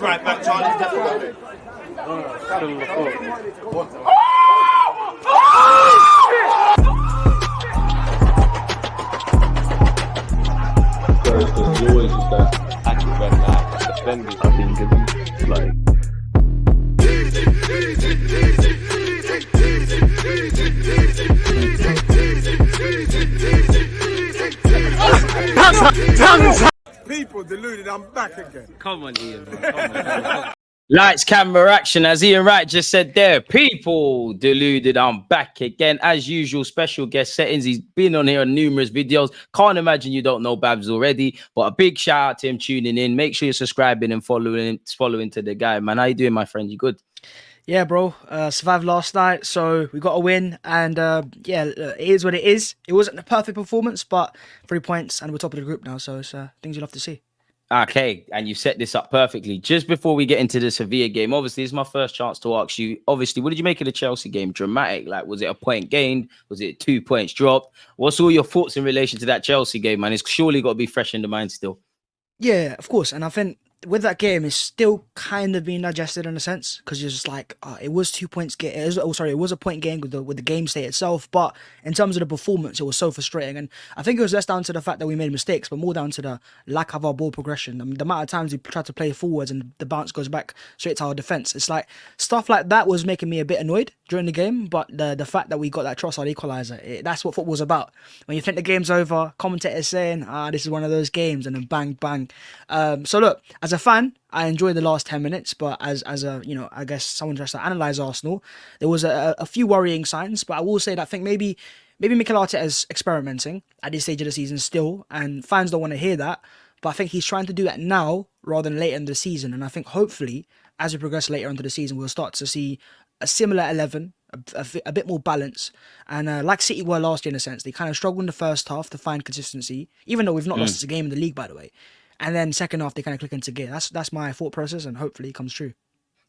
right back, Charlie's definitely. There's always just that active when defending. I think it's like. People deluded, I'm back again. Come on, Ian. Come on. Lights, camera, action. As Ian Wright just said there, people deluded. I'm back again. As usual, special guest settings. He's been on here on numerous videos. Can't imagine you don't know Babs already. But a big shout out to him tuning in. Make sure you're subscribing and following to the guy, man. How you doing, my friend? You good? Yeah, bro. Survived last night, so we got a win. And it is what it is. It wasn't a perfect performance, but 3 points and we're top of the group now. So it's things you'll have to see. Okay, and you set this up perfectly. Just before we get into the Sevilla game, obviously, it's my first chance to ask you, obviously, what did you make of the Chelsea game? Dramatic? Like, was it a point gained? Was it 2 points dropped? What's all your thoughts in relation to that Chelsea game, man? It's surely got to be fresh in the mind still. Yeah, of course. And I think with that game, it's still kind of being digested in a sense, because you're just like, it was 2 points. It was a point game with the game state itself, but in terms of the performance, it was so frustrating. And I think it was less down to the fact that we made mistakes, but more down to the lack of our ball progression. I mean, the amount of times we tried to play forwards and the bounce goes back straight to our defense. It's like stuff like that was making me a bit annoyed during the game, but the fact that we got that Trossard equaliser, that's what football's about. When you think the game's over, commentators saying, this is one of those games, and then bang, bang. So look, as a fan, I enjoyed the last 10 minutes, but as a, I guess someone tries to analyse Arsenal, there was a few worrying signs, but I will say that I think maybe Mikel Arteta is experimenting at this stage of the season still, and fans don't want to hear that, but I think he's trying to do that now rather than later in the season, and I think hopefully, as we progress later into the season, we'll start to see a similar 11, a bit more balance, and like City were last year in a sense, they kind of struggled in the first half to find consistency, even though we've not lost a game in the league, by the way. And then second half, they kind of click into gear. That's my thought process, and hopefully it comes true.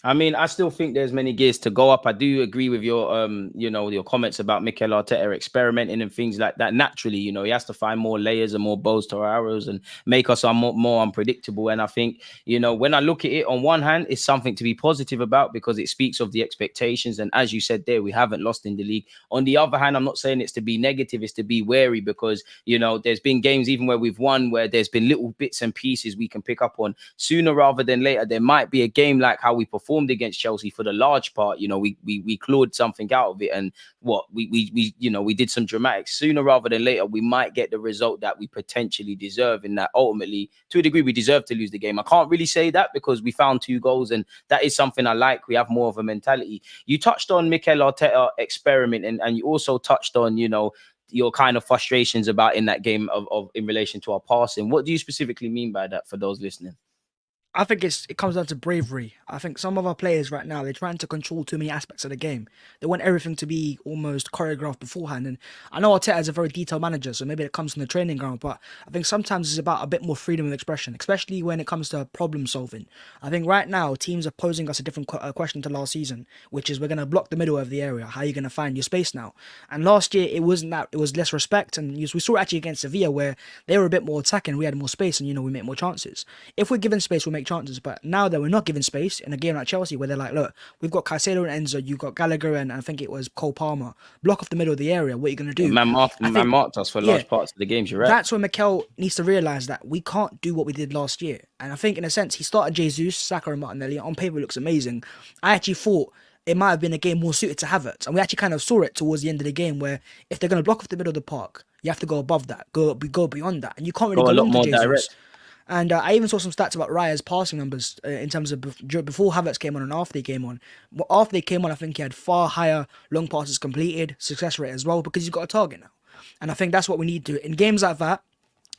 I mean, I still think there's many gears to go up. I do agree with your, your comments about Mikel Arteta experimenting and things like that. Naturally, he has to find more layers and more bows to our arrows and make us more unpredictable. And I think, when I look at it, on one hand, it's something to be positive about because it speaks of the expectations. And as you said there, we haven't lost in the league. On the other hand, I'm not saying it's to be negative, it's to be wary because, there's been games even where we've won, where there's been little bits and pieces we can pick up on sooner rather than later. There might be a game like how we performed against Chelsea for the large part. We clawed something out of it, and we did some dramatics. Sooner rather than later, we might get the result that we potentially deserve, in that ultimately, to a degree, we deserve to lose the game. I can't really say that because we found 2 goals, and that is something I like. We have more of a mentality. You touched on Mikel Arteta experiment, and you also touched on, your kind of frustrations about in that game of in relation to our passing. What do you specifically mean by that for those listening? I think it comes down to bravery. I think some of our players right now, they're trying to control too many aspects of the game. They want everything to be almost choreographed beforehand. And I know Arteta is a very detailed manager, so maybe it comes from the training ground, but I think sometimes it's about a bit more freedom of expression, especially when it comes to problem solving. I think right now, teams are posing us a different question to last season, which is we're going to block the middle of the area. How are you going to find your space now? And last year, it wasn't that. It was less respect. And we saw it actually against Sevilla, where they were a bit more attacking. We had more space, and, we make more chances. If we're given space, we'll make chances, but now that we're not given space in a game like Chelsea, where they're like, look, we've got Caicedo and Enzo, you've got Gallagher and I think it was Cole Palmer, block off the middle of the area, what are you going to do? Man marked us for large parts of the games, you're right. That's when Mikel needs to realise that we can't do what we did last year. And I think in a sense, he started Jesus, Saka and Martinelli. On paper, it looks amazing. I actually thought it might have been a game more suited to Havertz, and we actually kind of saw it towards the end of the game, where if they're going to block off the middle of the park, you have to go above that, go beyond that, and you can't really go a lot more Jesus. direct. And I even saw some stats about Raya's passing numbers in terms of before Havertz came on and after they came on. After they came on, I think he had far higher long passes completed, success rate as well, because he's got a target now. And I think that's what we need to do. In games like that,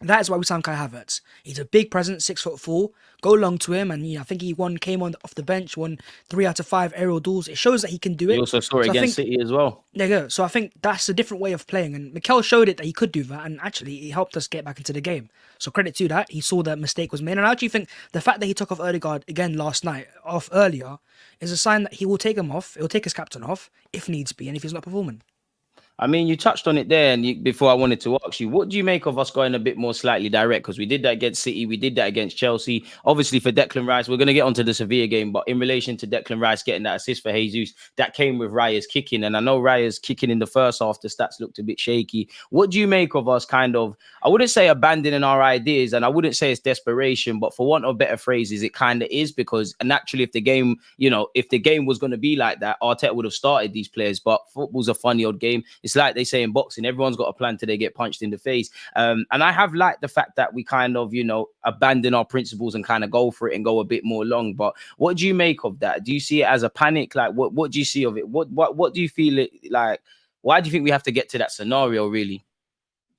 that is why we signed Kai Havertz. He's a big presence, 6'4". Go long to him, and I think he came on off the bench, won 3 out of 5 aerial duels. It shows that he can do it. You also saw it against City as well. There you go. So I think that's a different way of playing, and Mikel showed it that he could do that, and actually he helped us get back into the game. So credit to that. He saw that mistake was made, and I actually think the fact that he took off Odegaard again last night, off earlier, is a sign that he will take him off. He'll take his captain off if needs be, and if he's not performing. I mean, you touched on it there, and before I wanted to ask you, what do you make of us going a bit more slightly direct? Because we did that against City, we did that against Chelsea. Obviously, for Declan Rice, we're going to get onto the Sevilla game, but in relation to Declan Rice getting that assist for Jesus, that came with Raya's kicking, and I know Raya's kicking in the first half, the stats looked a bit shaky. What do you make of us kind of, I wouldn't say abandoning our ideas, and I wouldn't say it's desperation, but for want of better phrases, it kind of is, because naturally, if the game, if the game was going to be like that, Arteta would have started these players, but football's a funny old game. It's like they say in boxing, everyone's got a plan till they get punched in the face. And I have liked the fact that we kind of, abandon our principles and kind of go for it and go a bit more long. But what do you make of that? Do you see it as a panic? Like, what do you see of it? What do you feel it like? Why do you think we have to get to that scenario, really?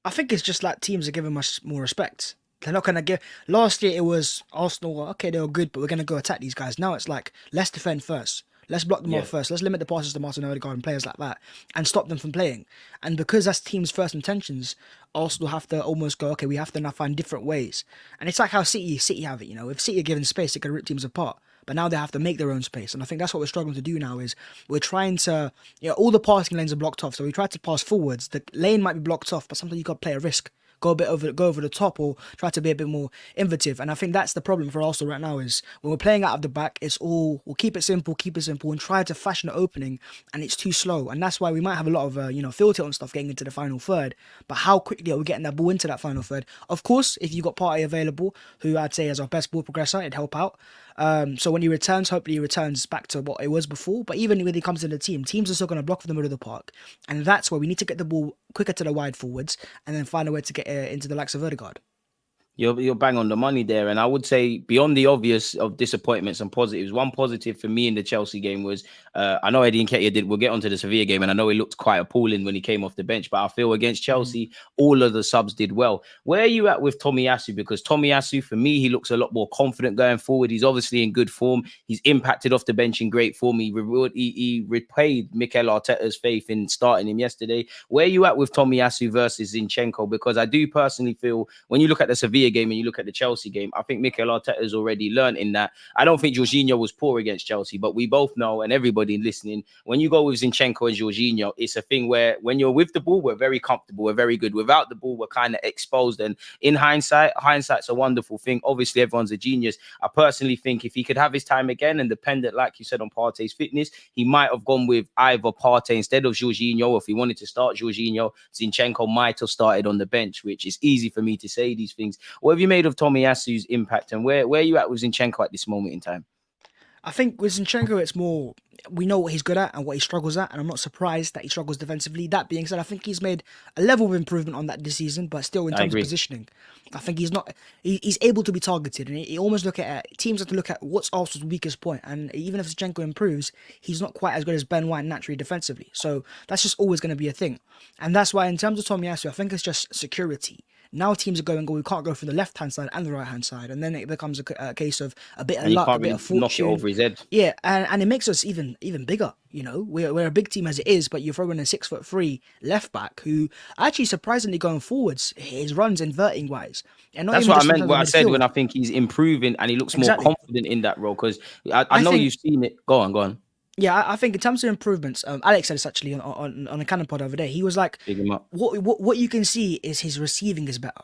I think it's just like teams are giving us more respect. They're not going to give... Last year, it was Arsenal, okay, they were good, but we're going to go attack these guys. Now it's like, let's defend first. Let's block them off first. Let's limit the passes to Raya Odegaard and players like that and stop them from playing. And because that's team's first intentions, Arsenal have to almost go, okay, we have to now find different ways. And it's like how City have it, If City are given space, they can rip teams apart. But now they have to make their own space. And I think that's what we're struggling to do now is we're trying to, all the passing lanes are blocked off. So we try to pass forwards. The lane might be blocked off, but sometimes you got to play a risk. Go over the top, or try to be a bit more innovative. And I think that's the problem for Arsenal right now is when we're playing out of the back, it's all, we'll keep it simple, and try to fashion an opening, and it's too slow. And that's why we might have a lot of, field tilt and stuff getting into the final third. But how quickly are we getting that ball into that final third? Of course, if you've got Partey available, who I'd say is our best ball progressor, it'd help out. So when he returns, hopefully he returns back to what it was before. But even when he comes into the teams are still going to block for the middle of the park. And that's where we need to get the ball quicker to the wide forwards and then find a way to get into the likes of Odegaard. You're bang on the money there. And I would say beyond the obvious of disappointments and positives, one positive for me in the Chelsea game was, I know Eddie Nketiah did, we'll get onto the Sevilla game, and I know he looked quite appalling when he came off the bench, but I feel against Chelsea, all of the subs did well. Where are you at with Tomiyasu? Because Tomiyasu, for me, he looks a lot more confident going forward. He's obviously in good form. He's impacted off the bench in great form. He repaid Mikel Arteta's faith in starting him yesterday. Where are you at with Tomiyasu versus Zinchenko? Because I do personally feel when you look at the Sevilla game and you look at the Chelsea game, I think Mikel Arteta has already learned in that. I don't think Jorginho was poor against Chelsea, but we both know, and everybody listening, when you go with Zinchenko and Jorginho, it's a thing where when you're with the ball, we're very comfortable, we're very good. Without the ball, we're kind of exposed. And in hindsight's a wonderful thing. Obviously, everyone's a genius. I personally think if he could have his time again and dependent, like you said, on Partey's fitness, he might have gone with either Partey instead of Jorginho. If he wanted to start Jorginho, Zinchenko might have started on the bench, which is easy for me to say these things. What have you made of Tomiyasu's impact, and where are you at with Zinchenko at this moment in time? I think with Zinchenko, it's more, we know what he's good at and what he struggles at, and I'm not surprised that he struggles defensively. That being said, I think he's made a level of improvement on that this season, but still in terms of positioning, I think he's able to be targeted, and he almost teams have to look at what's Arsenal's weakest point, and even if Zinchenko improves, he's not quite as good as Ben White naturally defensively, so that's just always going to be a thing. And that's why in terms of Tomiyasu, I think it's just security. Now teams are going, we can't go from the left-hand side and the right-hand side. And then it becomes a case of a bit of luck, a bit of fortune. Knock it over his head. Yeah, and it makes us even bigger, We're a big team as it is, but you're throwing a 6'3" left-back who actually surprisingly going forwards, his runs inverting wise. And that's what I meant, what I said when I think he's improving and he looks more confident in that role. Because I know you've seen it. Go on. Yeah, I think in terms of improvements, Alex said this actually on a Cannon pod over there. He was like, what you can see is his receiving is better.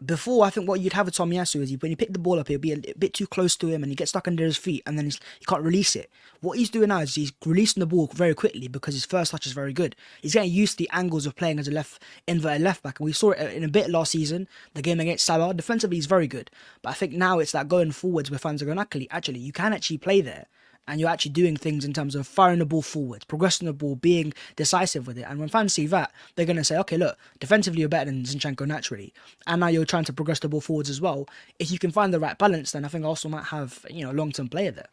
Before, I think what you'd have with Tomiyasu is when you pick the ball up, he'll be a bit too close to him and he gets stuck under his feet and then he can't release it. What he's doing now is he's releasing the ball very quickly because his first touch is very good. He's getting used to the angles of playing as a inverted left back, and we saw it in a bit last season, the game against Salah. Defensively, he's very good. But I think now it's that going forwards where fans are going, actually, you can actually play there. And you're actually doing things in terms of firing the ball forward, progressing the ball, being decisive with it. And when fans see that, they're going to say, okay, look, defensively you're better than Zinchenko naturally. And now you're trying to progress the ball forwards as well. If you can find the right balance, then I think Arsenal might have, a long-term player there.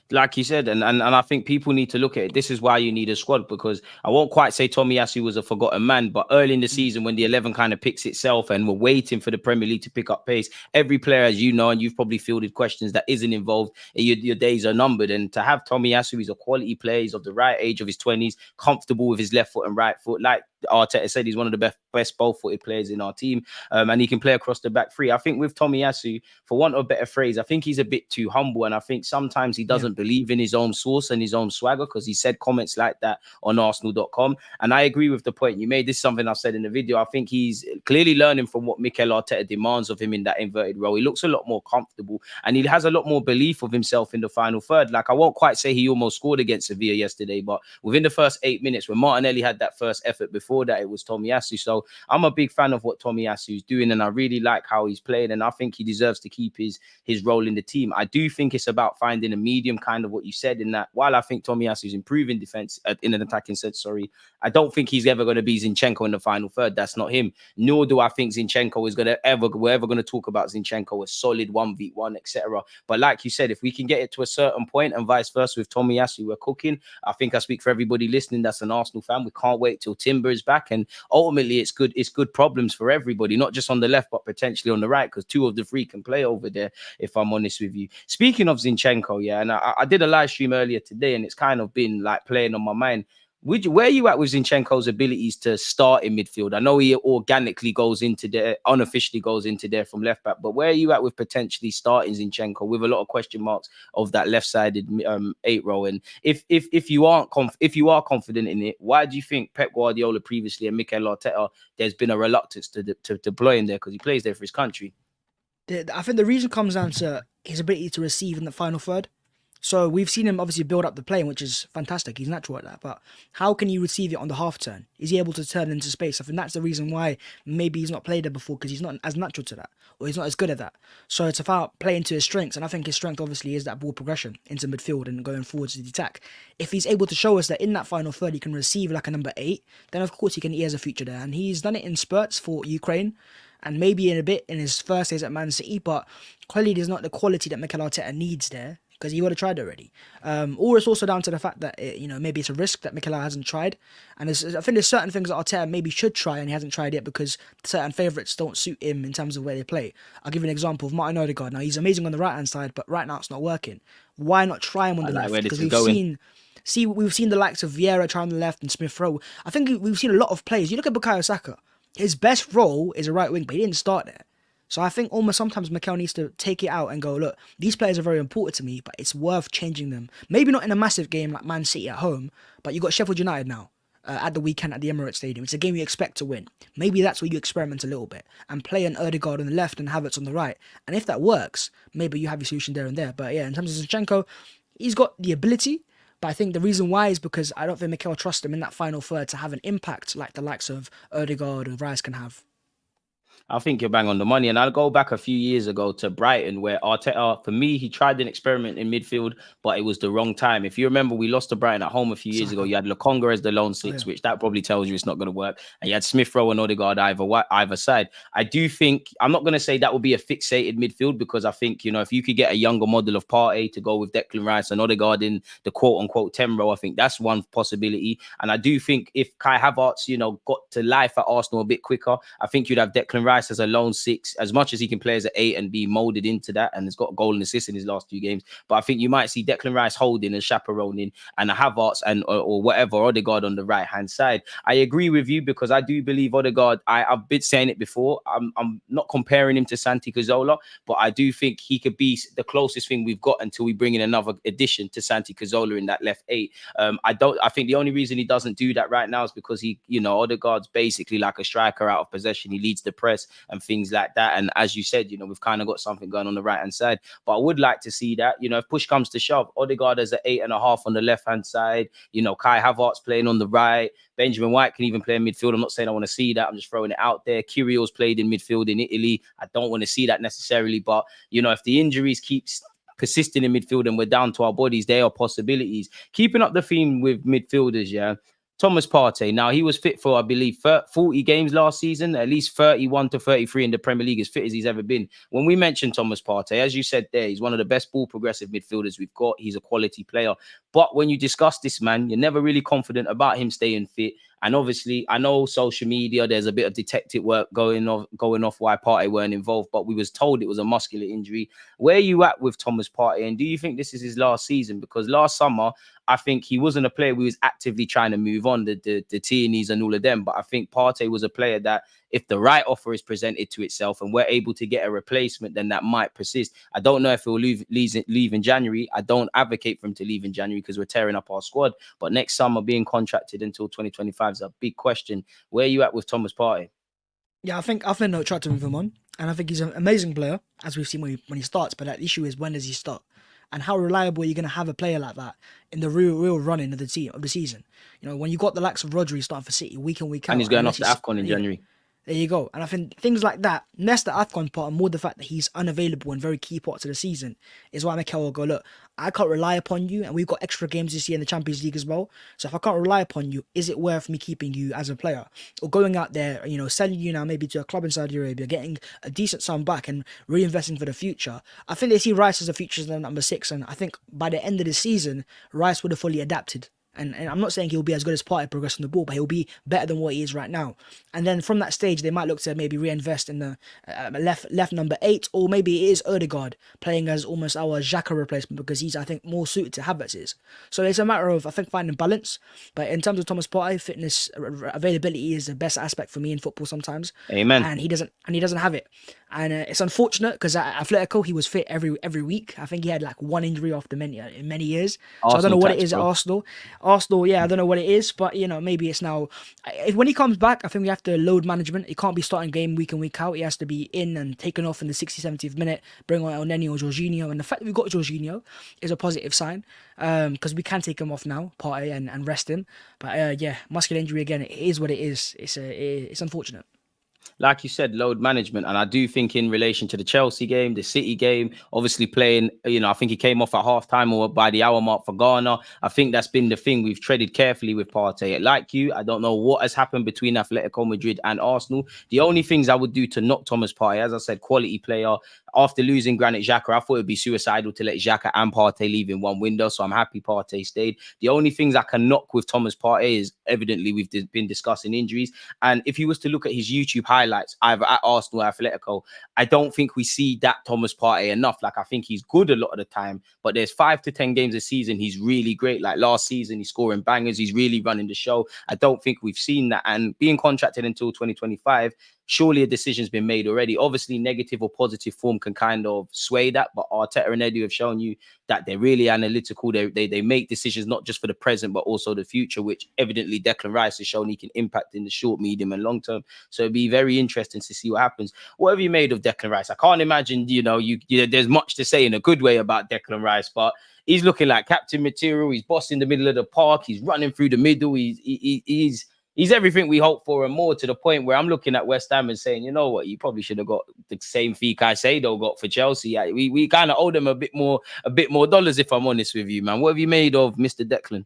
Like you said, and I think people need to look at it. This is why you need a squad, because I won't quite say Tomiyasu was a forgotten man, but early in the season when the 11 kind of picks itself and we're waiting for the Premier League to pick up pace, every player, as you know, and you've probably fielded questions that isn't involved, your days are numbered. And to have Tomiyasu, he's a quality player, he's of the right age of his 20s, comfortable with his left foot and right foot. Like Arteta said, he's one of the best both-footed players in our team, and he can play across the back three. I think with Tomiyasu, for want of a better phrase, I think he's a bit too humble, and I think sometimes he doesn't doesn't believe in his own source and his own swagger, because he said comments like that on Arsenal.com. And I agree with the point you made. This is something I've said in the video. I think he's clearly learning from what Mikel Arteta demands of him in that inverted role. He looks a lot more comfortable and he has a lot more belief of himself in the final third. Like, I won't quite say he almost scored against Sevilla yesterday, but within the first 8 minutes, when Martinelli had that first effort, before that it was Tomiyasu. So I'm a big fan of what Tomiyasu is doing, and I really like how he's playing, and I think he deserves to keep his role in the team. I do think it's about finding a medium, kind of what you said, in that while I think Tomiyasu is improving defense in an attacking sense, sorry, I don't think he's ever going to be Zinchenko in the final third. That's not him. Nor do I think Zinchenko is we're ever going to talk about Zinchenko as solid 1v1, etc. But like you said, if we can get it to a certain point and vice versa with Tomiyasu, we're cooking. I think I speak for everybody listening that's an Arsenal fan. We can't wait till Timber is back, and ultimately it's good problems for everybody, not just on the left but potentially on the right, because 2 of the 3 can play over there, if I'm honest with you. Speaking of Zinchenko, yeah, and I did a live stream earlier today, and it's kind of been like playing on my mind. Where are you at with Zinchenko's abilities to start in midfield? I know he organically goes into there, unofficially goes into there from left back, but where are you at with potentially starting Zinchenko with a lot of question marks of that left-sided 8 row? And if you are confident in it, why do you think Pep Guardiola previously and Mikel Arteta, there's been a reluctance to deploy him there, because he plays there for his country? I think the reason comes down to his ability to receive in the final third. So we've seen him obviously build up the play, which is fantastic. He's natural at that. But how can you receive it on the half turn? Is he able to turn into space? I think that's the reason why maybe he's not played there before, because he's not as natural to that, or he's not as good at that. So it's about playing to his strengths. And I think his strength obviously is that ball progression into midfield and going forwards to the attack. If he's able to show us that in that final third he can receive like a number 8, then of course he has a future there. And he's done it in spurts for Ukraine, and maybe in a bit in his first days at Man City, but clearly there's not the quality that Mikel Arteta needs there, because he would have tried already. Or it's also down to the fact that, maybe it's a risk that Mikel hasn't tried. And I think there's certain things that Arteta maybe should try and he hasn't tried yet, because certain favourites don't suit him in terms of where they play. I'll give you an example of Martin Odegaard. Now, he's amazing on the right-hand side, but right now it's not working. Why not try him on the left? Because we've seen the likes of Vieira try on the left and Smith Rowe. I think we've seen a lot of players. You look at Bukayo Saka. His best role is a right wing, but he didn't start there. So I think almost sometimes Mikel needs to take it out and go, look, these players are very important to me, but it's worth changing them. Maybe not in a massive game like Man City at home, but you got Sheffield United now at the weekend at the Emirates Stadium. It's a game you expect to win. Maybe that's where you experiment a little bit and play an Odegaard on the left and Havertz on the right. And if that works, maybe you have your solution there and there. But yeah, in terms of Zinchenko, he's got the ability. But I think the reason why is because I don't think Mikel trusts him in that final third to have an impact like the likes of Odegaard and Rice can have. I think you're bang on the money. And I'll go back a few years ago to Brighton, where Arteta, for me, he tried an experiment in midfield, but it was the wrong time. If you remember, we lost to Brighton at home a few years ago. You had Lokonga as the lone 6, which that probably tells you it's not going to work. And you had Smith Rowe and Odegaard either side. I do think, I'm not going to say that would be a fixated midfield, because I think, if you could get a younger model of Partey to go with Declan Rice and Odegaard in the quote-unquote 10 row, I think that's one possibility. And I do think if Kai Havertz, got to life at Arsenal a bit quicker, I think you'd have Declan Rice as a lone 6, as much as he can play as an 8 and be molded into that, and has got a goal and assist in his last 2 games. But I think you might see Declan Rice holding and chaperoning, and a Havertz and or whatever Odegaard on the right hand side. I agree with you, because I do believe Odegaard. I've been saying it before. I'm not comparing him to Santi Cazorla, but I do think he could be the closest thing we've got until we bring in another addition to Santi Cazorla in that left 8. I think the only reason he doesn't do that right now is because Odegaard's basically like a striker out of possession. He leads the press and things like that. And as you said, we've kind of got something going on the right hand side. But I would like to see that, if push comes to shove, Odegaard as an 8.5 on the left hand side, Kai Havertz playing on the right. Benjamin White can even play in midfield. I'm not saying I want to see that. I'm just throwing it out there. Kyrgios played in midfield in Italy. I don't want to see that necessarily. But, if the injuries keeps persisting in midfield and we're down to our bodies, there are possibilities. Keeping up the theme with midfielders, yeah. Thomas Partey. Now, he was fit for, I believe, 40 games last season, at least 31 to 33 in the Premier League, as fit as he's ever been. When we mentioned Thomas Partey, as you said there, he's one of the best ball progressive midfielders we've got. He's a quality player. But when you discuss this man, you're never really confident about him staying fit. And obviously, I know social media, there's a bit of detective work going off why Partey weren't involved, but we was told it was a muscular injury. Where are you at with Thomas Partey? And do you think this is his last season? Because last summer, I think he wasn't a player we was actively trying to move on, the Tierney's and all of them. But I think Partey was a player that if the right offer is presented to itself and we're able to get a replacement, then that might persist. I don't know if he'll leave in January. I don't advocate for him to leave in January because we're tearing up our squad. But next summer, being contracted until 2025 is a big question. Where are you at with Thomas Partey? Yeah, I think they'll try to move him on, and I think he's an amazing player, as we've seen when he starts. But the issue is, when does he start, and how reliable are you going to have a player like that in the real running of the season? You know, when you got the likes of Rodri starting for City week in, week out, And he's going off to AFCON in January. There you go. And I think things like that, less the AFCON part and more the fact that he's unavailable in very key parts of the season, is why Mikel will go, look, I can't rely upon you, and we've got extra games this year in the Champions League as well. So if I can't rely upon you, is it worth me keeping you as a player? Or going out there, you know, selling you now maybe to a club in Saudi Arabia, getting a decent sum back and reinvesting for the future. I think they see Rice as a future number 6, and I think by the end of the season, Rice would have fully adapted. And I'm not saying he'll be as good as Partey progressing the ball, but he'll be better than what he is right now. And then from that stage, they might look to maybe reinvest in the left number 8, or maybe it is Odegaard playing as almost our Xhaka replacement, because he's, I think, more suited to Havertz is. So it's a matter of, I think, finding balance. But in terms of Thomas Partey, fitness availability is the best aspect for me in football sometimes. Amen. And he doesn't have it. And it's unfortunate because at Atletico he was fit every week. I think he had like one injury after many years. So I don't know what it is at Arsenal. Yeah, I don't know what it is, but you know, maybe it's now. When he comes back, I think we have to load management. He can't be starting game week in, week out. He has to be in and taken off in the 60th, 70th minute. Bring on El Neni or Jorginho, and the fact that we've got Jorginho is a positive sign, because we can take him off now, Partey, and rest him. But yeah, muscular injury again. It is what it is. It's unfortunate. Like you said, load management. And I do think in relation to the Chelsea game, the City game, obviously playing, you know, I think he came off at half-time or by the hour mark for Ghana. I think that's been the thing. We've treaded carefully with Partey. Like you, I don't know what has happened between Atletico Madrid and Arsenal. The only things I would do to knock Thomas Partey, as I said, quality player. After losing Granit Xhaka, I thought it would be suicidal to let Xhaka and Partey leave in one window. So I'm happy Partey stayed. The only things I can knock with Thomas Partey is, evidently, we've been discussing injuries. And if you was to look at his YouTube highlights, either at Arsenal or Atletico, I don't think we see that Thomas Partey enough. Like, I think he's good a lot of the time, but there's 5 to 10 games a season he's really great. Like last season, he's scoring bangers. He's really running the show. I don't think we've seen that. And being contracted until 2025, surely a decision's been made already. Obviously, negative or positive form can kind of sway that, but Arteta and Edu have shown you that they're really analytical. They make decisions not just for the present, but also the future, which evidently Declan Rice has shown he can impact in the short, medium, and long term. So it'd be very interesting to see what happens. What have you made of Declan Rice? I can't imagine, you know, there's much to say in a good way about Declan Rice, but he's looking like captain material. He's bossing the middle of the park. He's running through the middle. He's everything we hope for and more, to the point where I'm looking at West Ham and saying, you know what, you probably should have got the same fee Caicedo got for Chelsea. We kind of owe them a bit more dollars, if I'm honest with you, man. What have you made of Mr. Declan?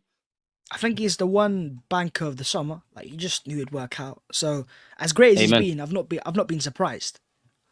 I think he's the one banker of the summer. Like, you just knew it'd work out. So as great as he's been, I've not been surprised.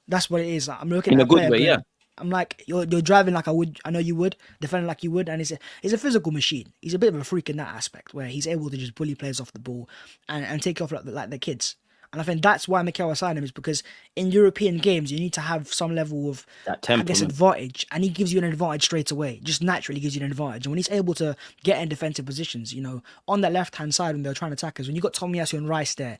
That's what it is. Like, I'm looking in at a good way, yeah. I'm like, you're driving like I know you would, defending like you would, and he's a physical machine. He's a bit of a freak in that aspect, where he's able to just bully players off the ball and take off like the kids. And I think that's why Mikel assigned him, is because in European games you need to have some level of, I guess, advantage, and he gives you an advantage straight away. Just naturally gives you an advantage. And when he's able to get in defensive positions, you know, on that left hand side when they're trying to attack us, when you got Tomiyasu and Rice there,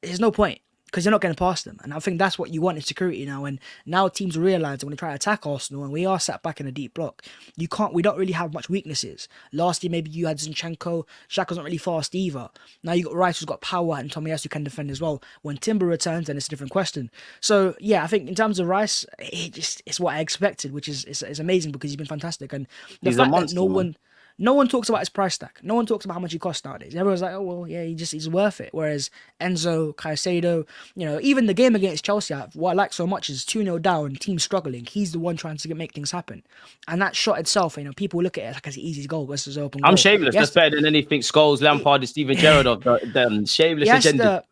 there's no point, because you're not getting past them. And I think that's what you want in security now. And now teams realize that when they try to attack Arsenal, and we are sat back in a deep block, we don't really have much weaknesses. Last year, maybe you had Zinchenko. Xhaka's not really fast either. Now you got Rice, who's got power, and Tomiyasu can defend as well. When Timber returns, then it's a different question. So yeah, I think in terms of Rice, it's what I expected, which is amazing, because he's been fantastic. And the fact that no one talks about his price tag. No one talks about how much he costs nowadays. Everyone's like, oh, well, yeah, he's worth it. Whereas Enzo, Caicedo, you know, even the game against Chelsea, what I like so much is 2-0 down, team struggling. He's the one trying to make things happen. And that shot itself, you know, people look at it like it's an easy goal versus open goal. I'm shameless. That's better than anything Scholes, Lampard, and Steven Gerrard of the shameless agenda.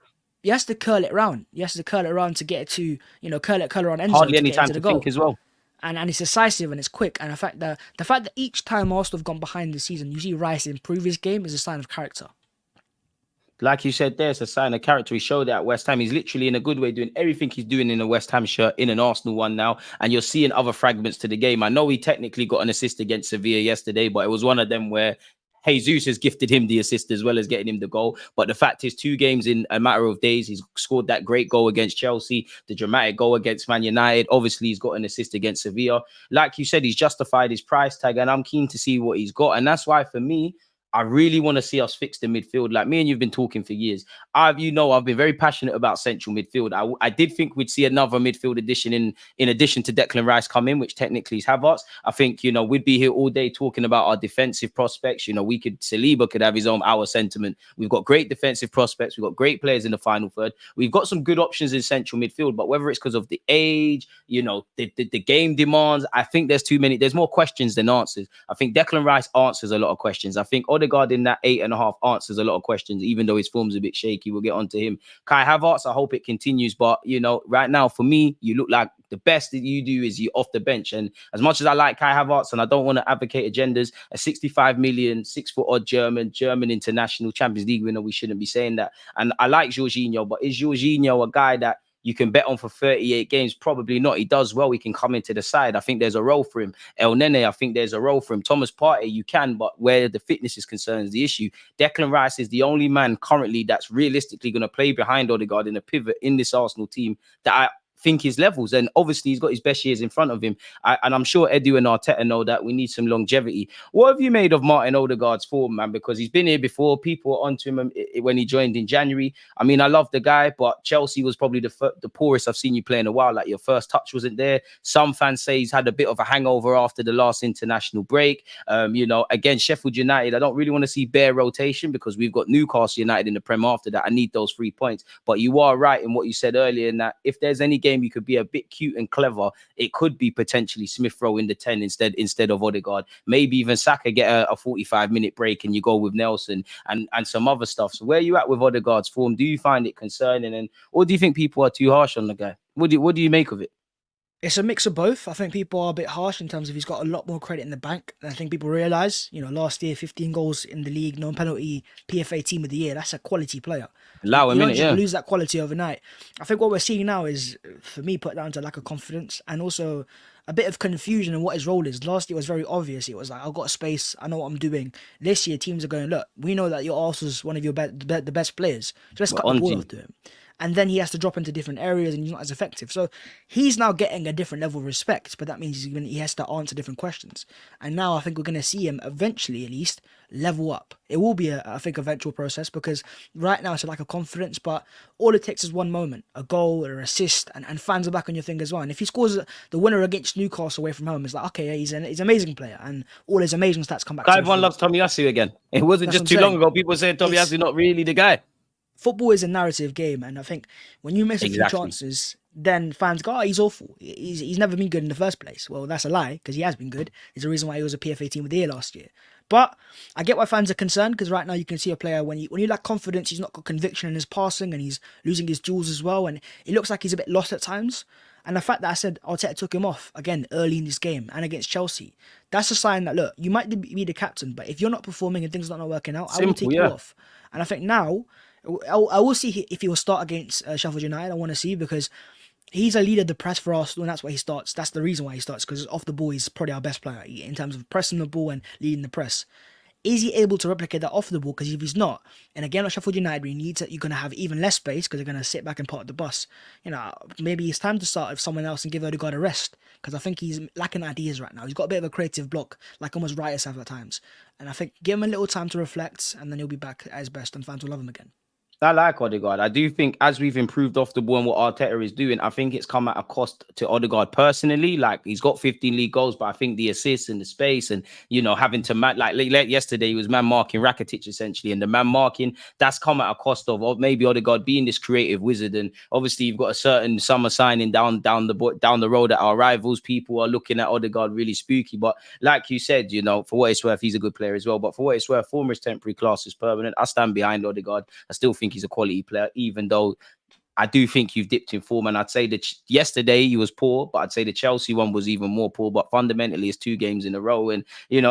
He has to curl it around. He has to curl it around to get it to, you know, curl around Enzo. Hardly any time to think as well. And it's decisive and it's quick. And the fact that each time Arsenal have gone behind this season, you see Rice improve his game, is a sign of character. Like you said there, it's a sign of character. He showed that at West Ham. He's literally, in a good way, doing everything he's doing in a West Ham shirt in an Arsenal one now. And you're seeing other fragments to the game. I know he technically got an assist against Sevilla yesterday, but it was one of them where Jesus has gifted him the assist as well as getting him the goal. But the fact is, 2 games in a matter of days, he's scored that great goal against Chelsea, the dramatic goal against Man United. Obviously, he's got an assist against Sevilla. Like you said, he's justified his price tag, and I'm keen to see what he's got. And that's why, for me, I really want to see us fix the midfield. Like me and you've been talking for years. I've been very passionate about central midfield. I did think we'd see another midfield addition in addition to Declan Rice come in, which technically is Havertz. I think, we'd be here all day talking about our defensive prospects. Saliba could have his own hour sentiment. We've got great defensive prospects. We've got great players in the final third. We've got some good options in central midfield, but whether it's because of the age, the game demands, I think there's more questions than answers. I think Declan Rice answers a lot of questions. I think Odegaard in that 8.5 answers a lot of questions, even though his form's a bit shaky. We'll get on to him. Kai Havertz, I hope it continues. But, right now, for me, you look like the best that you do is you off the bench. And as much as I like Kai Havertz and I don't want to advocate agendas, a 65 million, 6-foot-odd German international Champions League winner, we shouldn't be saying that. And I like Jorginho, but is Jorginho a guy that you can bet on for 38 games? Probably not. He does well. He can come into the side. I think there's a role for him. El Nene, I think there's a role for him. Thomas Partey, you can, but where the fitness is concerned is the issue. Declan Rice is the only man currently that's realistically going to play behind Odegaard in a pivot in this Arsenal team that I think his levels. And obviously he's got his best years in front of him. And I'm sure Edu and Arteta know that we need some longevity. What have you made of Martin Odegaard's form, man? Because he's been here before. People were onto him when he joined in January. I mean, I love the guy, but Chelsea was probably the poorest I've seen you play in a while. Like, your first touch wasn't there. Some fans say he's had a bit of a hangover after the last international break. Against Sheffield United, I don't really want to see bare rotation because we've got Newcastle United in the Prem after that. I need those 3 points. But you are right in what you said earlier, in that if there's any game you could be a bit cute and clever, it could be potentially Smith Rowe in the 10 instead of Odegaard. Maybe even Saka get a 45-minute break and you go with Nelson and some other stuff. So where are you at with Odegaard's form? Do you find it concerning, or do you think people are too harsh on the guy? What do you make of it? It's a mix of both. I think people are a bit harsh in terms of he's got a lot more credit in the bank than I think people realise. Last year, 15 goals in the league, non-penalty, PFA Team of the Year. That's a quality player. Allow a minute, you don't just lose that quality overnight. I think what we're seeing now is, for me, put down to lack of confidence and also a bit of confusion in what his role is. Last year was very obvious. It was like, I've got space, I know what I'm doing. This year, teams are going, look, we know that you're also one of the best players. So let's cut the ball off to him. And then he has to drop into different areas and he's not as effective. So he's now getting a different level of respect, but that means he has to answer different questions. And now I think we're going to see him eventually, at least, level up. It will be, a eventual process, because right now it's a lack of confidence, but all it takes is one moment, a goal or an assist, and fans are back on your thing as well. And if he scores the winner against Newcastle away from home, it's like, okay, yeah, he's an amazing player, and all his amazing stats come back. Everyone loves Tomiyasu again. It wasn't just too long ago. People said Tomiyasu not really the guy. Football is a narrative game, and I think when you miss a few chances, then fans go, oh, he's awful. He's never been good in the first place. Well, that's a lie, because he has been good. There's a reason why he was a PFA Team of the Year last year. But I get why fans are concerned, because right now you can see a player, when you lack confidence, he's not got conviction in his passing, and he's losing his duels as well, and it looks like he's a bit lost at times. And the fact that I said Arteta took him off, again, early in this game and against Chelsea, that's a sign that, look, you might be the captain, but if you're not performing and things are not working out, I will take you off. And I think now, I will see if he will start against Sheffield United. I want to see, because he's a leader of the press for Arsenal, and that's why he starts. That's the reason why he starts, because off the ball, he's probably our best player in terms of pressing the ball and leading the press. Is he able to replicate that off the ball? Because if he's not, and again at Sheffield United, you're going to have even less space because they're going to sit back and park the bus. Maybe it's time to start with someone else and give Odegaard a rest, because I think he's lacking ideas right now. He's got a bit of a creative block, like almost Raya have at times. And I think give him a little time to reflect, and then he'll be back at his best, and fans will love him again. I like Odegaard. I do think as we've improved off the ball and what Arteta is doing, I think it's come at a cost to Odegaard personally. Like, he's got 15 league goals, but I think the assists and the space and, having to like yesterday, he was man marking Rakitic essentially, and the man marking, that's come at a cost of maybe Odegaard being this creative wizard. And obviously you've got a certain summer signing down the road at our rivals. People are looking at Odegaard really spooky, but like you said, for what it's worth, he's a good player as well. But for what it's worth, former is temporary, class is permanent. I stand behind Odegaard. I still think he's a quality player, even though I do think you've dipped in form. And I'd say that yesterday he was poor, but I'd say the Chelsea one was even more poor. But fundamentally, it's 2 games in a row. And,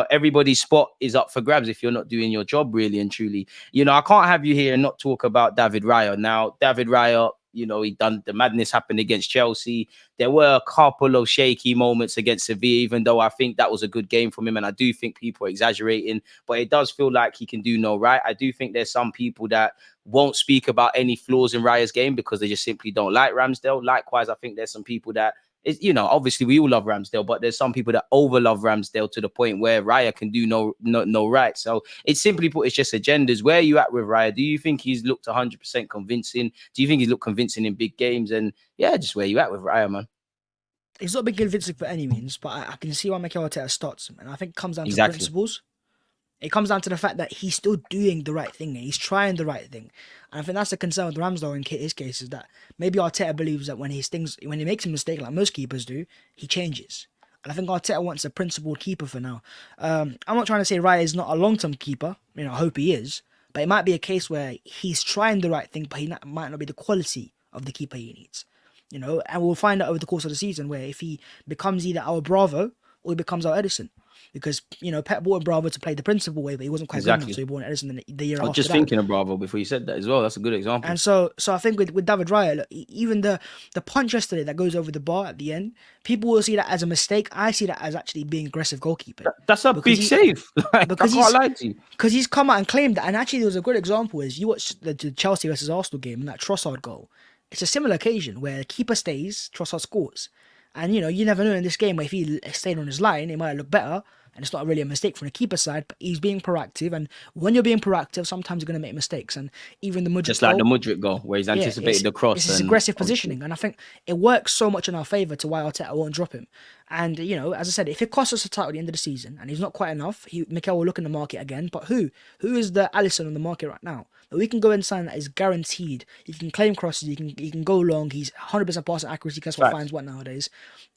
everybody's spot is up for grabs if you're not doing your job really and truly. I can't have you here and not talk about David Raya. Now, David Raya, You know, he done the madness happened against Chelsea. There were a couple of shaky moments against Sevilla, even though I think that was a good game from him. And I do think people are exaggerating, but it does feel like he can do no right. I do think there's some people that won't speak about any flaws in Raya's game because they just simply don't like Ramsdale. Likewise, I think there's some people that, you know, obviously we all love Ramsdale, but there's some people that over love Ramsdale to the point where Raya can do no right. So it's simply put, it's just agendas. Where are you at with Raya? Do you think he's looked 100% convincing? Do you think he's looked convincing in big games? And yeah, just where you at with Raya, man? He's not been convincing for any means, but I can see why Mikel Arteta starts him, and I think it comes down to Exactly. principles. It comes down to the fact that he's still doing the right thing and he's trying the right thing. And I think that's the concern with Ramsdale in his case, is that maybe Arteta believes that when he makes a mistake, like most keepers do, he changes. And I think Arteta wants a principled keeper for now. I'm not trying to say Raya is not a long-term keeper. You know, I hope he is. But it might be a case where he's trying the right thing, but he might not be the quality of the keeper he needs. You know, and we'll find out over the course of the season where if he becomes either our Bravo or he becomes our Edison. Because, you know, Pep bought in Bravo to play the principal way, but he wasn't quite good enough, so he bought in Edison the year after. I was just thinking of Bravo before you said that as well. That's a good example. And so I think with David Raya, look, even the punch yesterday that goes over the bar at the end, people will see that as a mistake. I see that as actually being aggressive goalkeeping. That's a big save. Like, I can't lie to you. Because he's come out and claimed that. And actually, there was a good example is you watch the Chelsea versus Arsenal game and that Trossard goal. It's a similar occasion where keeper stays, Trossard scores. And, you know, you never know in this game where if he stayed on his line, it might look better. And it's not really a mistake from the keeper side, but he's being proactive. And when you're being proactive, sometimes you're going to make mistakes. And even the Mudryk just like the Mudryk goal, where he's anticipated the cross. It's aggressive positioning. And I think it works so much in our favour to why Arteta won't drop him. And, you know, as I said, if it costs us a title at the end of the season and he's not quite enough, Mikel will look in the market again. But who? Who is the Alisson on the market right now? That we can go and sign that is guaranteed. He can claim crosses, he can go long, he's 100% passing accuracy, that's what finds what nowadays.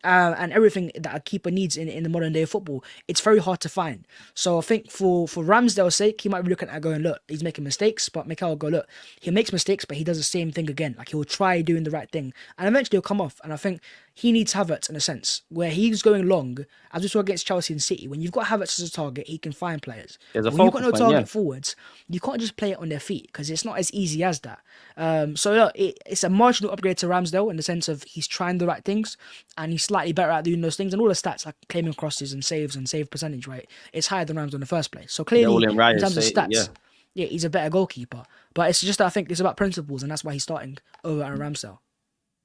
And everything that a keeper needs in the modern day of football, it's very hard to find. So I think for Ramsdale's sake, he might be looking at going, look, he's making mistakes, but Mikel will go, look, he makes mistakes, but he does the same thing again. Like, he'll try doing the right thing. And eventually he'll come off. And I think he needs Havertz in a sense, where he's going long, as we saw against Chelsea and City. When you've got Havertz as a target, he can find players. When you've got no target forwards, you can't just play it on their feet, because it's not as easy as that. So it's a marginal upgrade to Ramsdale in the sense of he's trying the right things, and he's slightly better at doing those things. And all the stats, like claiming crosses and saves and save percentage, right, it's higher than Ramsdale in the first place. So clearly, in terms of stats, yeah, he's a better goalkeeper. But it's just that I think it's about principles, and that's why he's starting over Aaron Ramsdale.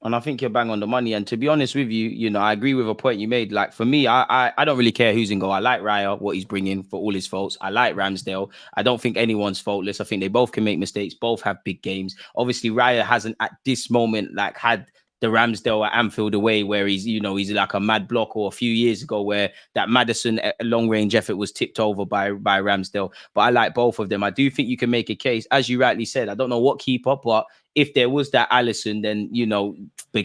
And I think you're bang on the money. And to be honest with you, you know, I agree with a point you made. Like, for me, I don't really care who's in goal. I like Raya, what he's bringing for all his faults. I like Ramsdale. I don't think anyone's faultless. I think they both can make mistakes. Both have big games. Obviously, Raya hasn't at this moment like had the Ramsdale at Anfield away where he's, you know, he's like a mad block, or a few years ago where that Maddison long range effort was tipped over by Ramsdale. But I like both of them. I do think you can make a case, as you rightly said. I don't know what keeper, but if there was that Alisson, then, you know,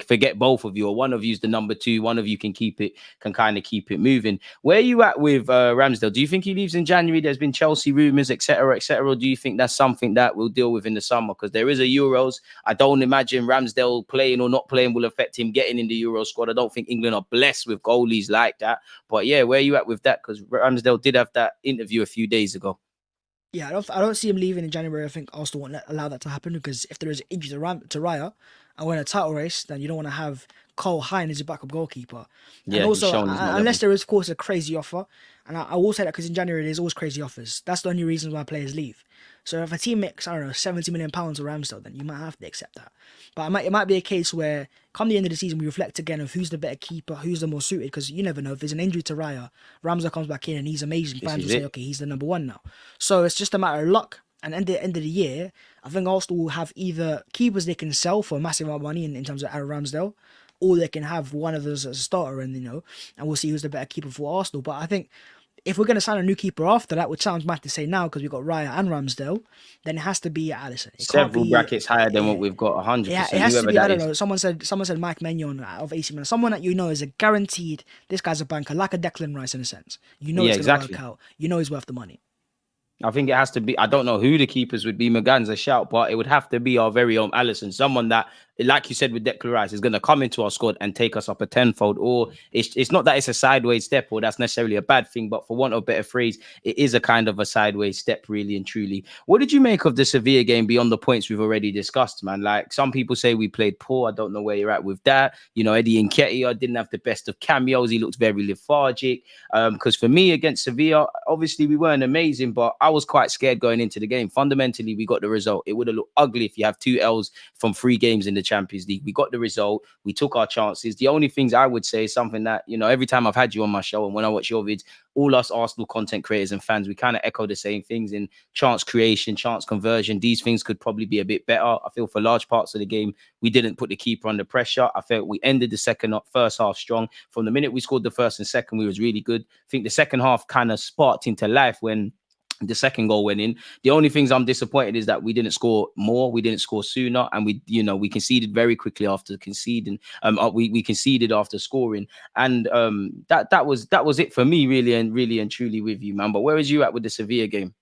forget both of you, or one of you's the number two, one of you can kind of keep it moving. Where are you at with Ramsdale? Do you think he leaves in January? There's been Chelsea rumours, etc., etc. Or do you think that's something that we'll deal with in the summer? Because there is a Euros. I don't imagine Ramsdale playing or not playing will affect him getting in the Euro squad. I don't think England are blessed with goalies like that. But yeah, where are you at with that? Because Ramsdale did have that interview a few days ago. Yeah, I don't see him leaving in January. I think Arsenal won't allow that to happen, because if there is injury to Raya and we're in a title race, then you don't want to have Cole Hine as your backup goalkeeper. Yeah, and also, unless there is, of course, a crazy offer, and I will say that because in January there's always crazy offers. That's the only reason why players leave. So if a team makes, I don't know, £70 million for Ramsdale, then you might have to accept that. But it might be a case where, come the end of the season, we reflect again of who's the better keeper, who's the more suited, because you never know. If there's an injury to Raya, Ramsdale comes back in and he's amazing. Fans will say, okay, he's the number one now. So it's just a matter of luck. And at the end of the year, I think Arsenal will have either keepers they can sell for a massive amount of money in terms of Aaron Ramsdale, or they can have one of those as a starter, and, you know, and we'll see who's the better keeper for Arsenal. But I think if we're going to sign a new keeper after that, which sounds mad to say now because we've got Raya and Ramsdale, then it has to be Alisson. Several brackets higher than what we've got, 100%. Yeah, it has to be, I don't know, someone said Mike Maignan of AC Milan. Someone that you know is a guaranteed, this guy's a banker, like a Declan Rice in a sense. You know it's going to work out. You know he's worth the money. I think it has to be, I don't know who the keepers would be. McGann's a shout, but it would have to be our very own Alisson, someone that like you said with Declan Rice, is going to come into our squad and take us up a tenfold. Or it's not that it's a sideways step or that's necessarily a bad thing, but for want of a better phrase, it is a kind of a sideways step, really and truly. What did you make of the Sevilla game beyond the points we've already discussed, man? Like, some people say we played poor. I don't know where you're at with that. You know, Eddie Nketiah didn't have the best of cameos. He looked very lethargic. Because for me, against Sevilla, obviously we weren't amazing, but I was quite scared going into the game. Fundamentally, we got the result. It would have looked ugly if you have 2 L's from 3 games in the Champions League. We got the result. We took our chances. The only things I would say is something that, you know, every time I've had you on my show and when I watch your vids, all us Arsenal content creators and fans, we kind of echo the same things in chance creation, chance conversion. These things could probably be a bit better. I feel for large parts of the game, we didn't put the keeper under pressure. I felt we ended the first half strong. From the minute we scored the first and second, we was really good. I think the second half kind of sparked into life when the second goal went in. The only things I'm disappointed is that we didn't score more, we didn't score sooner, and we conceded very quickly after conceding. We conceded after scoring, and that was it for me, really and truly, with you, man. But where was you at with the Sevilla game?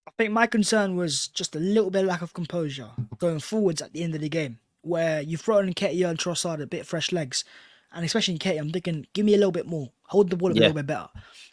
I think my concern was just a little bit of lack of composure going forwards at the end of the game, where you've thrown in Nketiah and Trossard a bit fresh legs, and especially in Nketiah, I'm thinking, give me a little bit more, hold the ball a little bit better.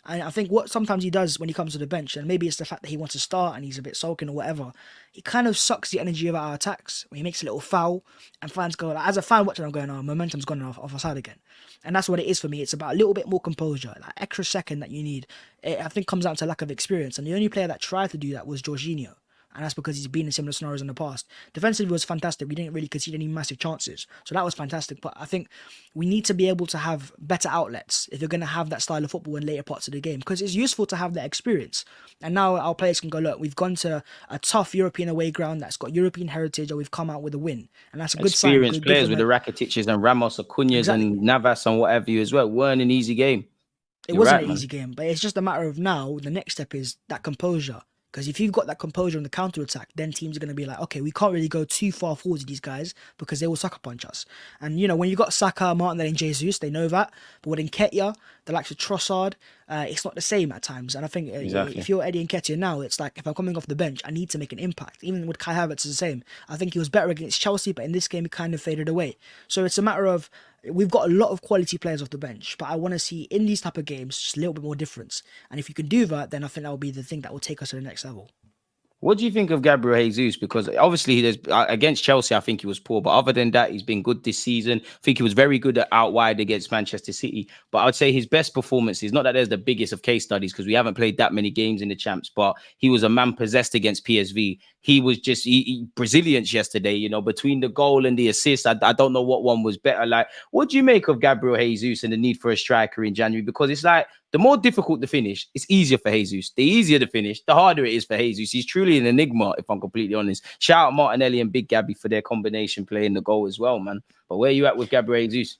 And I think what sometimes he does when he comes to the bench, and maybe it's the fact that he wants to start and he's a bit sulking or whatever, he kind of sucks the energy of our attacks when he makes a little foul, and fans go, like, as a fan watching, I'm going, oh, momentum's gone off our side again. And that's what it is for me. It's about a little bit more composure, that extra second that you need. It, I think, comes down to lack of experience. And the only player that tried to do that was Jorginho. And that's because he's been in similar scenarios in the past. Defensively was fantastic. We didn't really concede any massive chances. So that was fantastic. But I think we need to be able to have better outlets if you're going to have that style of football in later parts of the game. Because it's useful to have that experience. And now our players can go, look, we've gone to a tough European away ground that's got European heritage, or we've come out with a win. And that's a good sign. Experienced players with the Rakitiches and Ramos, Acuñas and Navas and whatever you as well. Weren't an easy game. It wasn't an easy game. But it's just a matter of now, the next step is that composure. Because if you've got that composure on the counter-attack, then teams are going to be like, okay, we can't really go too far forward with these guys because they will sucker punch us. And, you know, when you've got Saka, Martinelli and Jesus, they know that. But with Nketiah, the likes of Trossard, it's not the same at times. And I think if you're Eddie Nketiah now, it's like, if I'm coming off the bench, I need to make an impact. Even with Kai Havertz, it's the same. I think he was better against Chelsea, but in this game, he kind of faded away. So it's a matter of, we've got a lot of quality players off the bench, but I want to see in these type of games just a little bit more difference. And if you can do that, then I think that will be the thing that will take us to the next level. What do you think of Gabriel Jesus? Because obviously, against Chelsea, I think he was poor. But other than that, he's been good this season. I think he was very good out wide against Manchester City. But I would say his best performances, not that there's the biggest of case studies because we haven't played that many games in the champs, but he was a man possessed against PSV. He was just Brazilians yesterday, you know, between the goal and the assist. I don't know what one was better. Like, what do you make of Gabriel Jesus and the need for a striker in January? Because it's like, the more difficult to finish, it's easier for Jesus. The easier to finish, the harder it is for Jesus. He's truly an enigma, if I'm completely honest. Shout out Martinelli and Big Gabby for their combination play in the goal as well, man. But where are you at with Gabriel Jesus?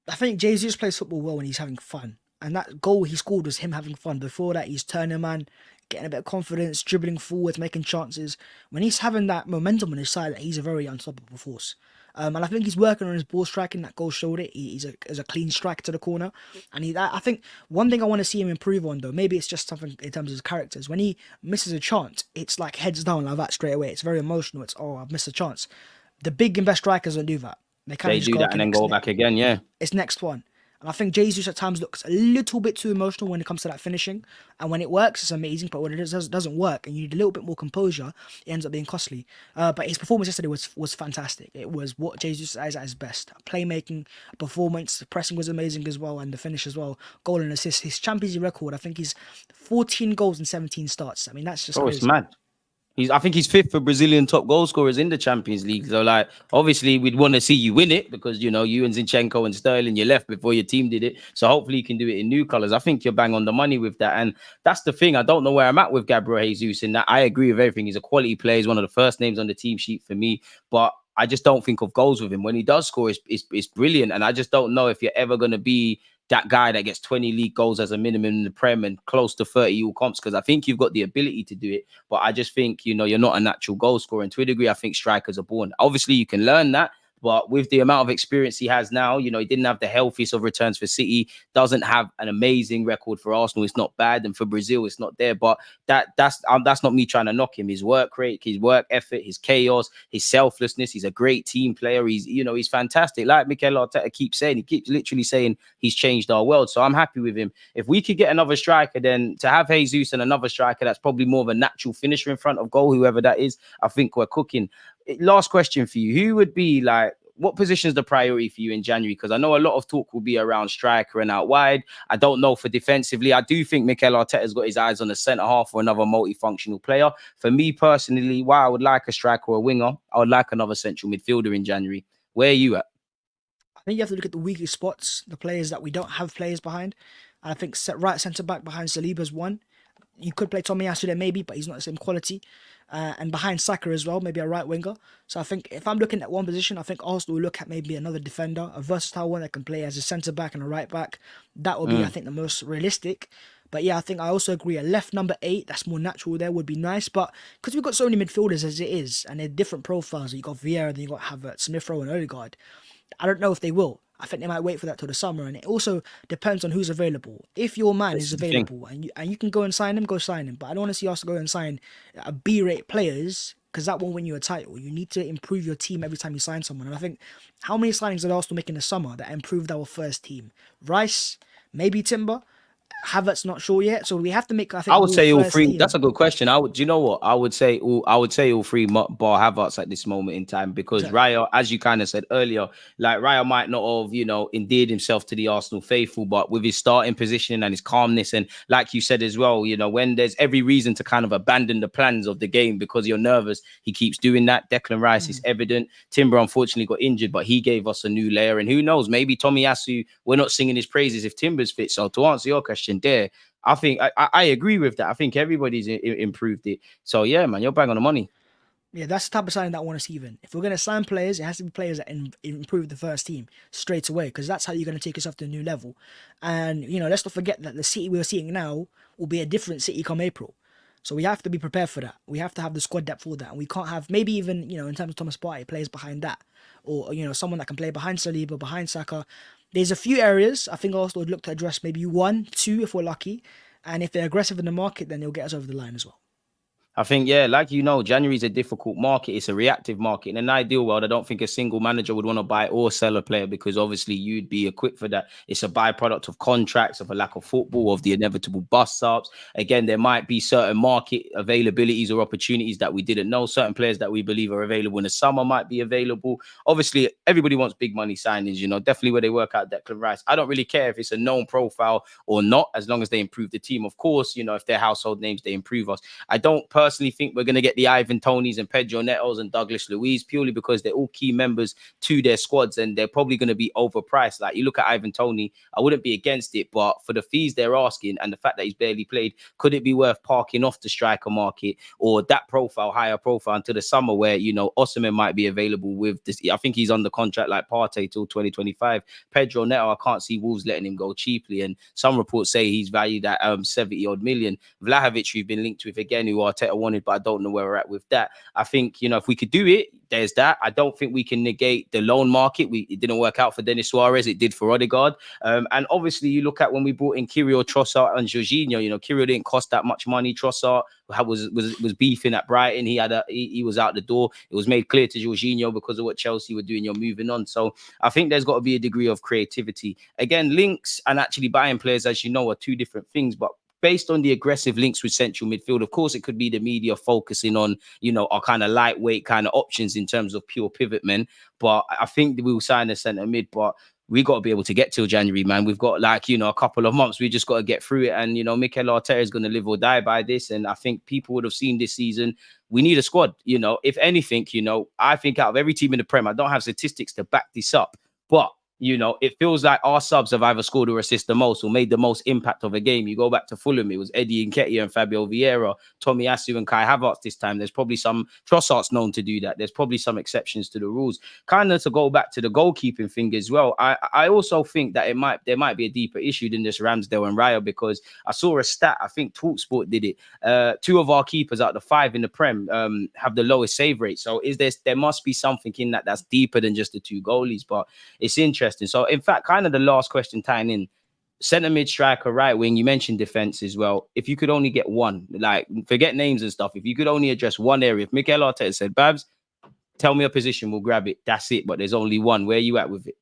I think Jesus plays football well when he's having fun. And that goal he scored was him having fun. Before that, he's turning man, getting a bit of confidence, dribbling forwards, making chances. When he's having that momentum on his side, he's a very unstoppable force. And I think he's working on his ball striking. That goal showed it. He's a clean strike to the corner. And I think one thing I want to see him improve on, though, maybe it's just something in terms of his characters. When he misses a chance, it's like heads down like that straight away. It's very emotional. It's, oh, I've missed a chance. The big and best strikers don't do that. They do that and then go back again, yeah. It's next one. And I think Jesus at times looks a little bit too emotional when it comes to that finishing. And when it works, it's amazing. But when it doesn't work and you need a little bit more composure, it ends up being costly. But his performance yesterday was fantastic. It was what Jesus is at his best. Playmaking, performance, the pressing was amazing as well, and the finish as well. Goal and assist. His Champions League record, I think he's 14 goals and 17 starts. I mean, that's just crazy. It's mad. I think he's 5th for Brazilian top goal scorers in the Champions League. So, like, obviously, we'd want to see you win it because, you know, you and Zinchenko and Sterling, you left before your team did it. So, hopefully, you can do it in new colours. I think you're bang on the money with that. And that's the thing. I don't know where I'm at with Gabriel Jesus in that. I agree with everything. He's a quality player. He's one of the first names on the team sheet for me. But I just don't think of goals with him. When he does score, it's brilliant. And I just don't know if you're ever going to be that guy that gets 20 league goals as a minimum in the Prem and close to 30 EU comps, because I think you've got the ability to do it. But I just think, you know, you're not a natural goal scorer. And to a degree, I think strikers are born. Obviously, you can learn that. But with the amount of experience he has now, you know, he didn't have the healthiest of returns for City, doesn't have an amazing record for Arsenal. It's not bad. And for Brazil, it's not there. But that's not me trying to knock him. His work rate, his work effort, his chaos, his selflessness. He's a great team player. He's fantastic. Like Mikel Arteta keeps saying, he keeps literally saying he's changed our world. So I'm happy with him. If we could get another striker, then to have Jesus and another striker that's probably more of a natural finisher in front of goal, whoever that is, I think we're cooking. Last question for you. Who would be like, what position is the priority for you in January? Because I know a lot of talk will be around striker and out wide. I don't know for defensively. I do think Mikel Arteta's got his eyes on the centre half or another multifunctional player. For me personally, while I would like a striker or a winger, I would like another central midfielder in January. Where are you at? I think you have to look at the weaker spots, the players that we don't have players behind. And I think right centre back behind Saliba's one. You could play Tomiyasu there maybe, but he's not the same quality. And behind Saka as well, maybe a right winger. So I think if I'm looking at one position, I think Arsenal will look at maybe another defender, a versatile one that can play as a centre back and a right back. That would be, I think, the most realistic. But yeah, I think I also agree a left number 8, that's more natural there, would be nice. But because we've got so many midfielders as it is, and they're different profiles, you got Vieira, then you got Havertz, Smith Rowe and Odegaard. I don't know if they will. I think they might wait for that till the summer, and it also depends on who's available. If your man is available and you can go and sign him, go sign him. But I don't want to see us go and sign a B-rate players because that won't win you a title. You need to improve your team every time you sign someone. And I think how many signings did Arsenal make in the summer that improved our first team? Rice, maybe Timber. Havertz not sure yet, so we have to make. I would say all three. That's a good question. Do you know what? I would say all three bar Havertz at this moment in time because Raya, as you kind of said earlier, like Raya might not have, endeared himself to the Arsenal faithful, but with his starting position and his calmness, and like you said as well, when there's every reason to kind of abandon the plans of the game because you're nervous, he keeps doing that. Declan Rice is evident. Timber unfortunately got injured, but he gave us a new layer, and who knows? Maybe Tomiyasu, we're not singing his praises if Timber's fit. So to answer your question, there, I think I agree with that. I think everybody's improved it. So yeah, man, you're bang on the money. Yeah, that's the type of signing that I want to see. Even if we're going to sign players, it has to be players that improve the first team straight away, because that's how you're going to take yourself to a new level. And let's not forget that the City we're seeing now will be a different City come April. So we have to be prepared for that. We have to have the squad depth for that, and we can't have maybe even in terms of Thomas Partey, players behind that, or someone that can play behind Saliba, behind Saka. There's a few areas I think Arsenal would look to address, maybe 1, 2 if we're lucky. And if they're aggressive in the market, then they'll get us over the line as well. I think, like January is a difficult market. It's a reactive market. In an ideal world, I don't think a single manager would want to buy or sell a player because obviously you'd be equipped for that. It's a byproduct of contracts, of a lack of football, of the inevitable bust-ups. Again, there might be certain market availabilities or opportunities that we didn't know. Certain players that we believe are available in the summer might be available. Obviously, everybody wants big money signings, definitely where they work out Declan Rice. I don't really care if it's a known profile or not, as long as they improve the team. Of course, if they're household names, they improve us. I don't personally think we're going to get the Ivan Tonys and Pedro Netos and Douglas Luiz purely because they're all key members to their squads and they're probably going to be overpriced. Like you look at Ivan Toney, I wouldn't be against it, but for the fees they're asking and the fact that he's barely played, could it be worth parking off the striker market or that profile, higher profile until the summer where, Osimhen might be available with this? I think he's under contract like Partey till 2025. Pedro Neto, I can't see Wolves letting him go cheaply. And some reports say he's valued at 70 odd million. Vlahovic, we've been linked with again, who Arteta wanted, but I don't know where we're at with that. I think, if we could do it, there's that. I don't think we can negate the loan market. It didn't work out for Denis Suarez. It did for Odegaard. And obviously, you look at when we brought in Kirill, Trossard and Jorginho, Kirill didn't cost that much money. Trossard was beefing at Brighton. He was out the door. It was made clear to Jorginho because of what Chelsea were doing. You're moving on. So I think there's got to be a degree of creativity. Again, links and actually buying players, as you know, are two different things. But based on the aggressive links with central midfield, of course, it could be the media focusing on, our kind of lightweight kind of options in terms of pure pivot men. But I think we'll sign a centre mid, but we got to be able to get till January, man. We've got a couple of months. We just got to get through it. And, Mikel Arteta is going to live or die by this. And I think people would have seen this season, we need a squad. If anything, I think out of every team in the Prem, I don't have statistics to back this up, but you know, it feels like our subs have either scored or assisted the most or made the most impact of a game. You go back to Fulham, it was Eddie Nketiah and Fabio Vieira, Tommy Asu and Kai Havertz this time. There's probably some Trossard's known to do that. There's probably some exceptions to the rules. Kind of to go back to the goalkeeping thing as well. I also think that there might be a deeper issue than this Ramsdale and Raya, because I saw a stat, I think TalkSport did it. 2 of our keepers out of the 5 in the Prem have the lowest save rate. So there must be something in that's deeper than just the 2 goalies, but it's interesting. So, in fact, kind of the last question tying in, centre mid, striker, right wing, you mentioned defence as well. If you could only get one, like, forget names and stuff, if you could only address one area, if Mikel Arteta said, Babs, tell me a position, we'll grab it, that's it, but there's only one, where are you at with it?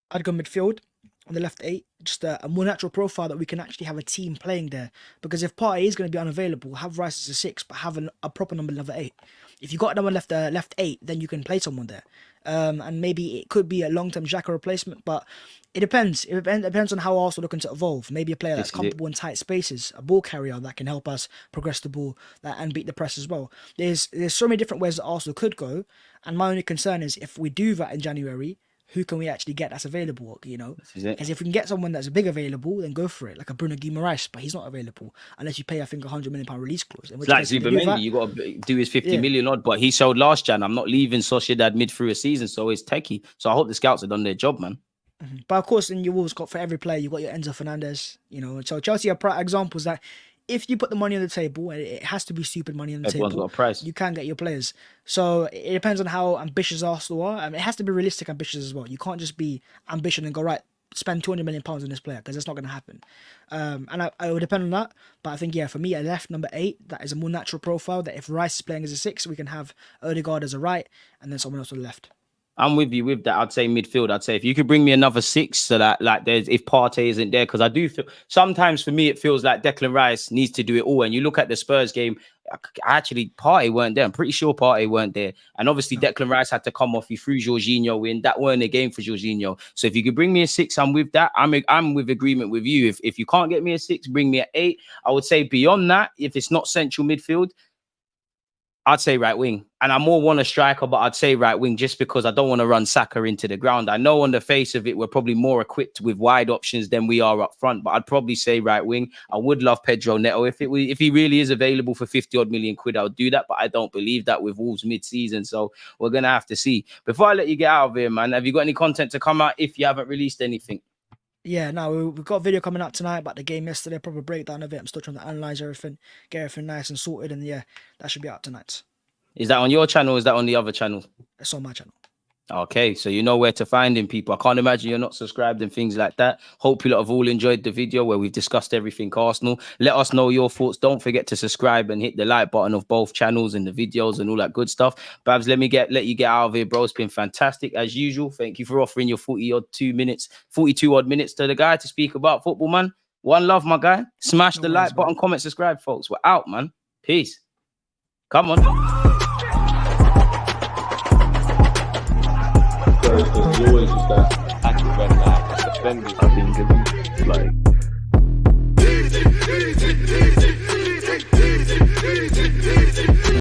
I'd go midfield on the left 8, just a more natural profile that we can actually have a team playing there. Because if Partey is going to be unavailable, have Rice as a 6, but have a proper number 8. If you got someone left 8, then you can play someone there. And maybe it could be a long-term Xhaka replacement, but it depends. It depends on how Arsenal are looking to evolve. Maybe a player that's comfortable in tight spaces, a ball carrier that can help us progress the ball and beat the press as well. There's so many different ways that Arsenal could go, and my only concern is if we do that in January, who can we actually get that's available, you know? Because if we can get someone that's big available, then go for it, like a Bruno Guimaraes, but he's not available unless you pay, I think, £100 million release clause. It's like Zubimendi, you got to do his 50 million odd, but he showed last Jan, I'm not leaving Sociedad mid through a season, so it's techie. So I hope the scouts have done their job, man. But of course, then you always got, for every player, you got your Enzo Fernandez, you know. So Chelsea are examples that if you put the money on the table, and it has to be stupid money on the Everyone's table, got a price. you can get your players. So it depends on how ambitious Arsenal are. I mean, it has to be realistic ambitions as well. You can't just be ambitious and go, right, spend £200 million on this player, because that's not going to happen. And I would depend on that. But I think, yeah, for me, a left number 8, that is a more natural profile, that if Rice is playing as a 6, we can have Odegaard as a right, and then someone else on the left. I'm with you with that. I'd say midfield. I'd say if you could bring me another 6, so that, like, there's, if Partey isn't there, because I do feel sometimes for me it feels like Declan Rice needs to do it all. And you look at the Spurs game, actually Partey weren't there. I'm pretty sure Partey weren't there. And obviously Declan Rice had to come off. He threw Jorginho in. That weren't a game for Jorginho. So if you could bring me a 6, I'm with that. I'm with agreement with you. If you can't get me a 6, bring me an 8. I would say beyond that, if it's not central midfield, I'd say right wing. And I more want a striker, but I'd say right wing just because I don't want to run Saka into the ground. I know on the face of it, we're probably more equipped with wide options than we are up front, but I'd probably say right wing. I would love Pedro Neto. If he really is available for 50 odd million quid, I'll do that, but I don't believe that with Wolves mid-season. So we're going to have to see. Before I let you get out of here, man, have you got any content to come out if you haven't released anything? Yeah, no, we've got a video coming out tonight about the game yesterday, proper breakdown of it. I'm still trying to analyse everything, get everything nice and sorted, and yeah, that should be out tonight. Is that on your channel or is that on the other channel? It's on my channel. Okay, so you know where to find him, people. I can't imagine you're not subscribed and things like that. Hope you lot have all enjoyed the video where we've discussed everything Arsenal. Let us know your thoughts. Don't forget to subscribe and hit the like button of both channels and the videos and all that good stuff. Babs, let you get out of here, bro. It's been fantastic as usual. Thank you for offering your 42 odd minutes to the guy to speak about football, man. One love, my guy. Smash the like button, comment, subscribe, folks. We're out, man. Peace. Come on. You always just act when defending. I think it's like